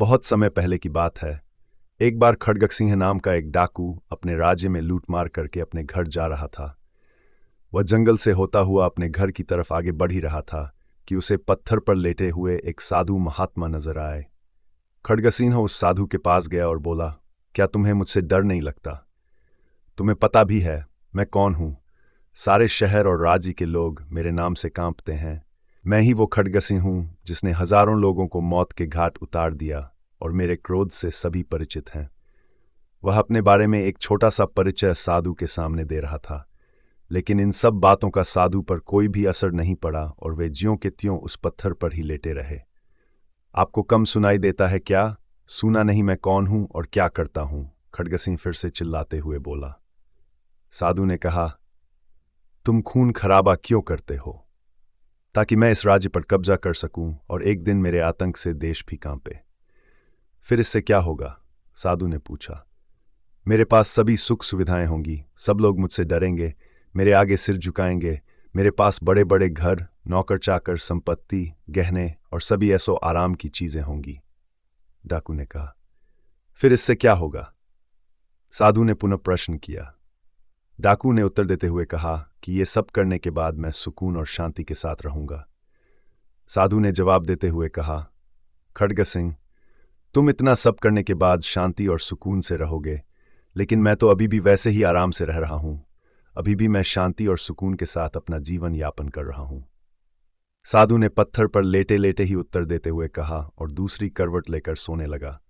बहुत समय पहले की बात है। एक बार खड्ग सिंह नाम का एक डाकू अपने राज्य में लूटमार करके अपने घर जा रहा था। वह जंगल से होता हुआ अपने घर की तरफ आगे बढ़ ही रहा था कि उसे पत्थर पर लेटे हुए एक साधु महात्मा नजर आए। खड्ग सिंह उस साधु के पास गया और बोला, क्या तुम्हें मुझसे डर नहीं लगता? तुम्हें पता भी है मैं कौन हूं। सारे शहर और राज्य के लोग मेरे नाम से कांपते हैं। मैं ही वो खड्ग सिंह हूं जिसने हजारों लोगों को मौत के घाट उतार दिया और मेरे क्रोध से सभी परिचित हैं। वह अपने बारे में एक छोटा सा परिचय साधु के सामने दे रहा था, लेकिन इन सब बातों का साधु पर कोई भी असर नहीं पड़ा और वे ज्यों के त्यों उस पत्थर पर ही लेटे रहे। आपको कम सुनाई देता है क्या? सुना नहीं मैं कौन हूं और क्या करता हूं? खड्ग सिंह फिर से चिल्लाते हुए बोला। साधु ने कहा, तुम खून खराबा क्यों करते हो? ताकि मैं इस राज्य पर कब्जा कर सकूं और एक दिन मेरे आतंक से देश भी कांपे। फिर इससे क्या होगा? साधु ने पूछा। मेरे पास सभी सुख सुविधाएं होंगी, सब लोग मुझसे डरेंगे, मेरे आगे सिर झुकाएंगे। मेरे पास बड़े बड़े घर, नौकर चाकर, संपत्ति, गहने और सभी ऐसो आराम की चीजें होंगी। डाकू ने कहा। फिर इससे क्या होगा? साधु ने पुनः प्रश्न किया। डाकू ने उत्तर देते हुए कहा कि ये सब करने के बाद मैं सुकून और शांति के साथ रहूंगा। साधु ने जवाब देते हुए कहा, खड्ग सिंह, तुम इतना सब करने के बाद शांति और सुकून से रहोगे, लेकिन मैं तो अभी भी वैसे ही आराम से रह रहा हूं। अभी भी मैं शांति और सुकून के साथ अपना जीवन यापन कर रहा हूं। साधु ने पत्थर पर लेटे लेटे ही उत्तर देते हुए कहा और दूसरी करवट लेकर सोने लगा।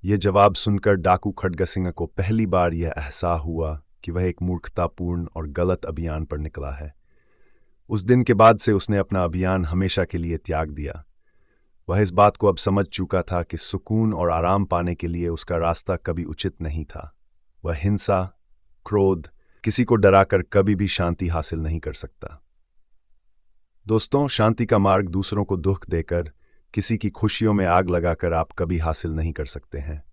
यह जवाब सुनकर डाकू खड्ग सिंह को पहली बार यह एहसास हुआ कि वह एक मूर्खतापूर्ण और गलत अभियान पर निकला है। उस दिन के बाद से उसने अपना अभियान हमेशा के लिए त्याग दिया। वह इस बात को अब समझ चुका था कि सुकून और आराम पाने के लिए उसका रास्ता कभी उचित नहीं था। वह हिंसा, क्रोध, किसी को डराकर कभी भी शांति हासिल नहीं कर सकता। दोस्तों, शांति का मार्ग दूसरों को दुख देकर, किसी की खुशियों में आग लगाकर आप कभी हासिल नहीं कर सकते हैं।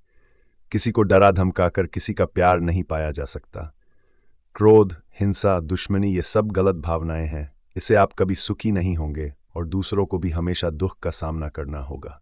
किसी को डरा धमकाकर किसी का प्यार नहीं पाया जा सकता। क्रोध, हिंसा, दुश्मनी ये सब गलत भावनाएं हैं। इससे आप कभी सुखी नहीं होंगे और दूसरों को भी हमेशा दुख का सामना करना होगा।